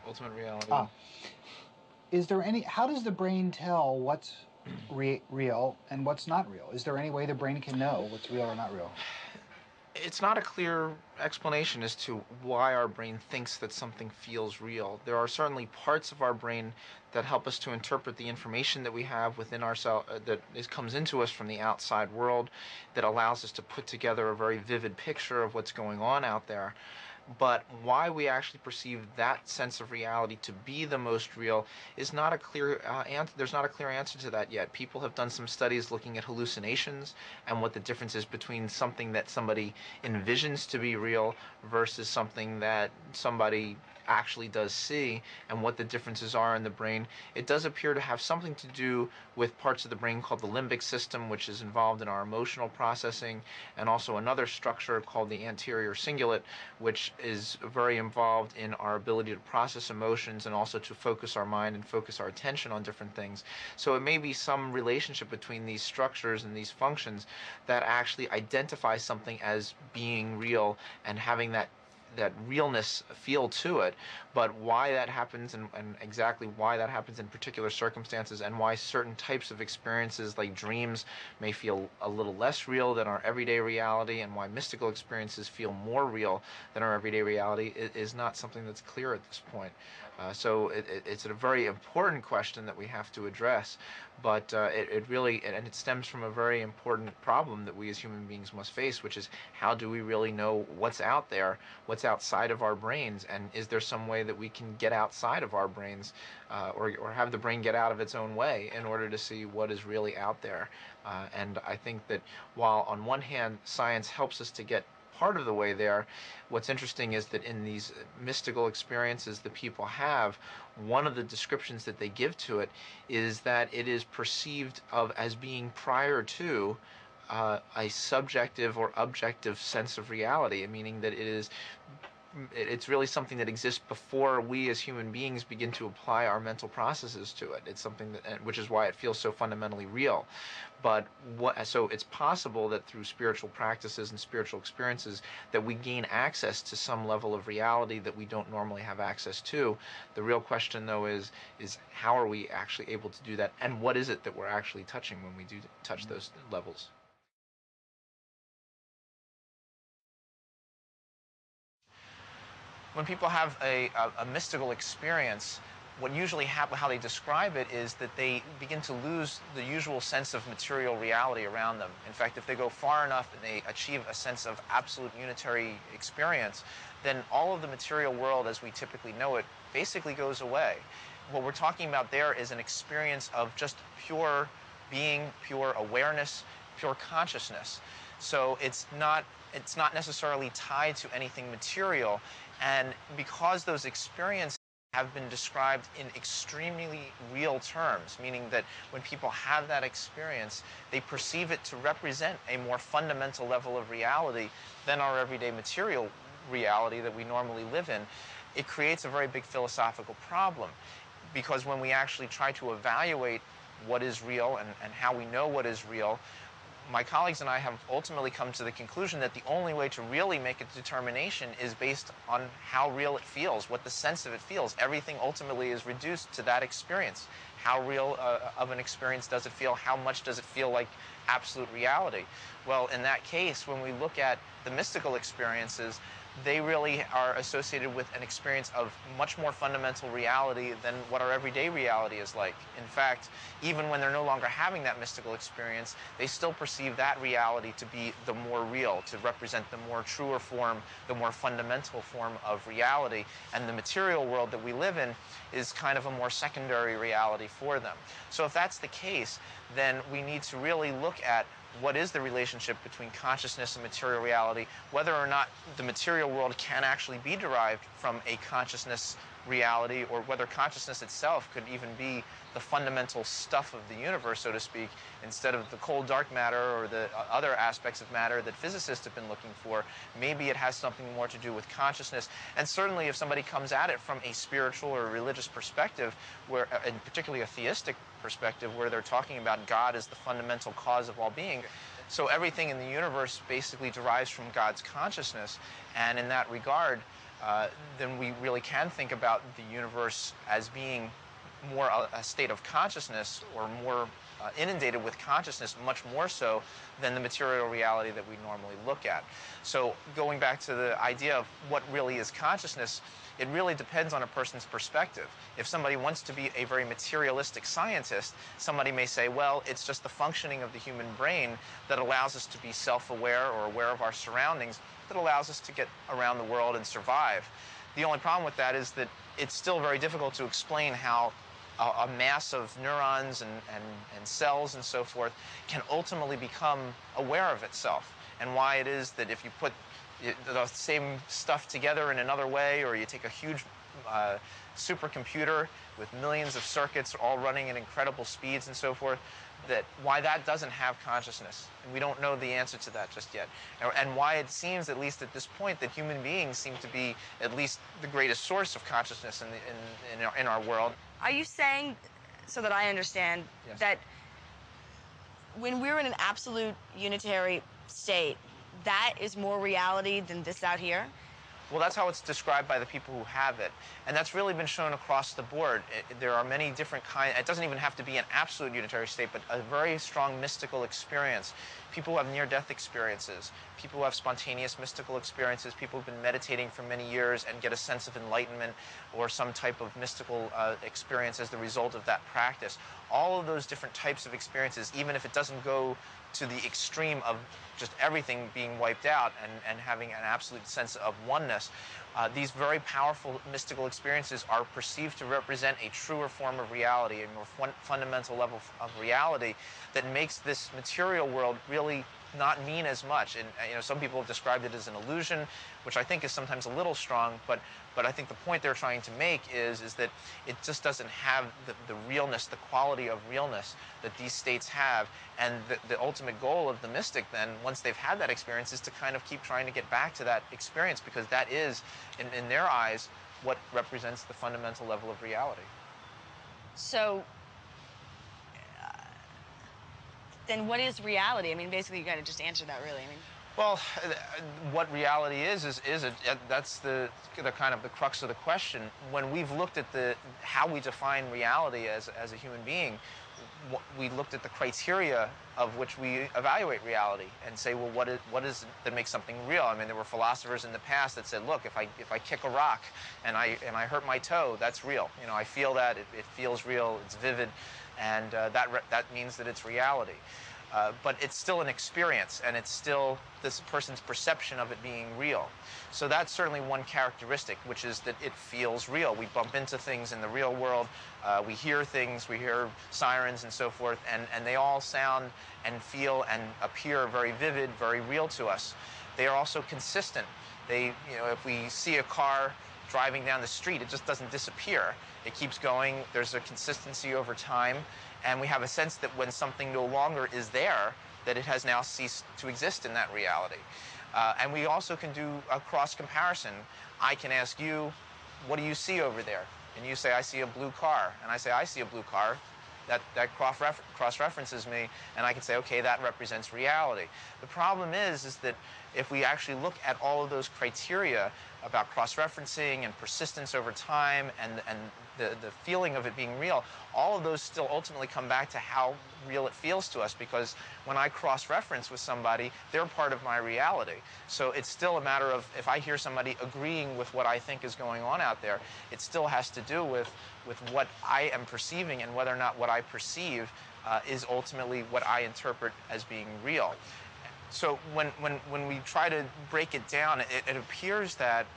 ultimate reality. Is there any? How does the brain tell what's real and what's not real? Is there any way the brain can know what's real or not real? It's not a clear explanation as to why our brain thinks that something feels real. There are certainly parts of our brain that help us to interpret the information that we have within ourselves, comes into us from the outside world, that allows us to put together a very vivid picture of what's going on out there. But why we actually perceive that sense of reality to be the most real is not a clear answer. There's not a clear answer to that yet. People have done some studies looking at hallucinations and what the difference is between something that somebody envisions to be real versus something that somebody actually does see, and what the differences are in the brain. It does appear to have something to do with parts of the brain called the limbic system, which is involved in our emotional processing, and also another structure called the anterior cingulate, which is very involved in our ability to process emotions and also to focus our mind and focus our attention on different things. So it may be some relationship between these structures and these functions that actually identify something as being real and having that realness feel to it. But why that happens, and exactly why that happens in particular circumstances, and why certain types of experiences like dreams may feel a little less real than our everyday reality, and why mystical experiences feel more real than our everyday reality, is not something that's clear at this point. So it's a very important question that we have to address, but it really, and it stems from a very important problem that we as human beings must face, which is how do we really know what's out there, what's outside of our brains, and is there some way that we can get outside of our brains, or have the brain get out of its own way in order to see what is really out there. And I think that while on one hand science helps us to get part of the way there, what's interesting is that in these mystical experiences that people have, one of the descriptions that they give to it is that it is perceived of as being prior to a subjective or objective sense of reality, meaning that it's really something that exists before we as human beings begin to apply our mental processes to it. It's something that, which is why it feels so fundamentally real. But so it's possible that through spiritual practices and spiritual experiences that we gain access to some level of reality that we don't normally have access to. The real question, though, is how are we actually able to do that, and what is it that we're actually touching when we do touch those levels? When people have a mystical experience, what usually happens, how they describe it, is that they begin to lose the usual sense of material reality around them. In fact, if they go far enough and they achieve a sense of absolute unitary experience, then all of the material world as we typically know it basically goes away. What we're talking about there is an experience of just pure being, pure awareness, pure consciousness. So it's not necessarily tied to anything material. And because those experiences have been described in extremely real terms, meaning that when people have that experience, they perceive it to represent a more fundamental level of reality than our everyday material reality that we normally live in, it creates a very big philosophical problem. Because when we actually try to evaluate what is real and how we know what is real, my colleagues and I have ultimately come to the conclusion that the only way to really make a determination is based on how real it feels, what the sense of it feels. Everything ultimately is reduced to that experience. How real of an experience does it feel? How much does it feel like absolute reality? Well, in that case, when we look at the mystical experiences, they really are associated with an experience of much more fundamental reality than what our everyday reality is like. In fact, even when they're no longer having that mystical experience, they still perceive that reality to be the more real, to represent the more truer form, the more fundamental form of reality. And the material world that we live in is kind of a more secondary reality for them. So if that's the case, then we need to really look at what is the relationship between consciousness and material reality, whether or not the material world can actually be derived from a consciousness reality, or whether consciousness itself could even be the fundamental stuff of the universe, so to speak, instead of the cold dark matter or the other aspects of matter that physicists have been looking for. Maybe it has something more to do with consciousness. And certainly if somebody comes at it from a spiritual or religious perspective, where, and particularly a theistic perspective, where they're talking about God as the fundamental cause of all being, so everything in the universe basically derives from God's consciousness. And in that regard, then we really can think about the universe as being more a state of consciousness, or more inundated with consciousness, much more so than the material reality that we normally look at. So going back to the idea of what really is consciousness, it really depends on a person's perspective. If somebody wants to be a very materialistic scientist, somebody may say, well, it's just the functioning of the human brain that allows us to be self-aware or aware of our surroundings, that allows us to get around the world and survive. The only problem with that is that it's still very difficult to explain how a mass of neurons and cells and so forth can ultimately become aware of itself, and why it is that if you put the same stuff together in another way, or you take a huge supercomputer with millions of circuits all running at incredible speeds and so forth, that why that doesn't have consciousness. And we don't know the answer to that just yet. And why it seems, at least at this point, that human beings seem to be at least the greatest source of consciousness in our world. Are you saying, so that I understand, Yes. that when we're in an absolute unitary state, that is more reality than this out here? Well, that's how it's described by the people who have it. And that's really been shown across the board. There are many different kinds. It doesn't even have to be an absolute unitary state, but a very strong mystical experience. People who have near-death experiences, people who have spontaneous mystical experiences, people who've been meditating for many years and get a sense of enlightenment or some type of mystical experience as the result of that practice. All of those different types of experiences, even if it doesn't go to the extreme of just everything being wiped out and having an absolute sense of oneness, these very powerful mystical experiences are perceived to represent a truer form of reality, a more fundamental level of reality that makes this material world really not mean as much. And some people have described it as an illusion, which I think is sometimes a little strong, but I think the point they're trying to make is that it just doesn't have the realness, the quality of realness that these states have. And the ultimate goal of the mystic then, once they've had that experience, is to kind of keep trying to get back to that experience, because that is, in their eyes, what represents the fundamental level of reality. So, then what is reality? I mean, basically, you got to just answer that, really. I mean, well, what reality is that's the kind of the crux of the question. When we've looked at how we define reality as a human being, we looked at the criteria of which we evaluate reality and say, well, what is it that makes something real? I mean, there were philosophers in the past that said, look, if I kick a rock and I hurt my toe, that's real. I feel that, it feels real, it's vivid, and that means that it's reality. But it's still an experience, and it's still this person's perception of it being real. So that's certainly one characteristic, which is that it feels real. We bump into things in the real world. We hear things, we hear sirens and so forth, and they all sound and feel and appear very vivid, very real to us. They are also consistent. If we see a car driving down the street, it just doesn't disappear. It keeps going. There's a consistency over time. And we have a sense that when something no longer is there, that it has now ceased to exist in that reality. And we also can do a cross-comparison. I can ask you, what do you see over there? And you say, I see a blue car. And I say, I see a blue car. That cross-references me, and I can say, okay, that represents reality. The problem is that if we actually look at all of those criteria about cross-referencing and persistence over time and the feeling of it being real, all of those still ultimately come back to how real it feels to us, because when I cross-reference with somebody, they're part of my reality. So it's still a matter of, if I hear somebody agreeing with what I think is going on out there, it still has to do with what I am perceiving, and whether or not what I perceive is ultimately what I interpret as being real. So when we try to break it down, it appears that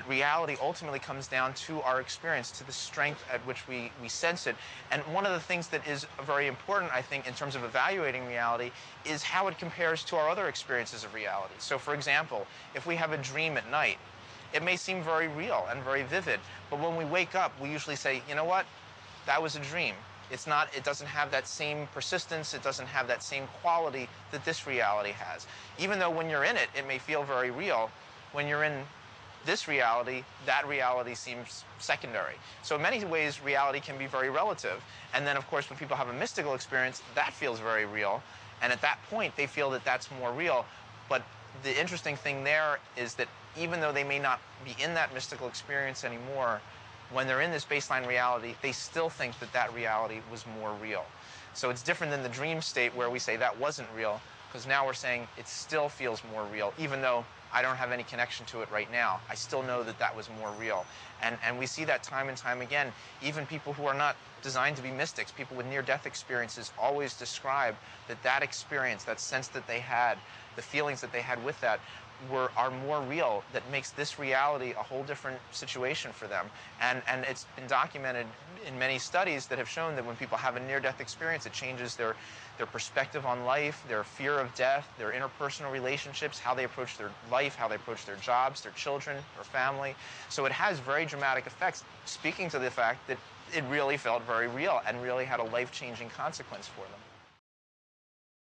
reality ultimately comes down to our experience, to the strength at which we sense it. And one of the things that is very important, I think, in terms of evaluating reality is how it compares to our other experiences of reality. So, for example, if we have a dream at night, it may seem very real and very vivid, but when we wake up, we usually say, you know what, that was a dream. It doesn't have that same persistence, it doesn't have that same quality that this reality has. Even though when you're in it, it may feel very real, when you're in this reality, that reality seems secondary. So in many ways, reality can be very relative. And then, of course, when people have a mystical experience, that feels very real. And at that point, they feel that that's more real. But the interesting thing there is that even though they may not be in that mystical experience anymore, when they're in this baseline reality, they still think that that reality was more real. So it's different than the dream state where we say that wasn't real, because now we're saying it still feels more real, even though I don't have any connection to it right now. I still know that that was more real. And we see that time and time again. Even people who are not designed to be mystics, people with near-death experiences, always describe that that experience, that sense that they had, the feelings that they had with that, are more real, that makes this reality a whole different situation for them. And it's been documented in many studies that have shown that when people have a near-death experience, it changes their perspective on life, their fear of death, their interpersonal relationships, how they approach their life, how they approach their jobs, their children, their family. So it has very dramatic effects, speaking to the fact that it really felt very real and really had a life-changing consequence for them.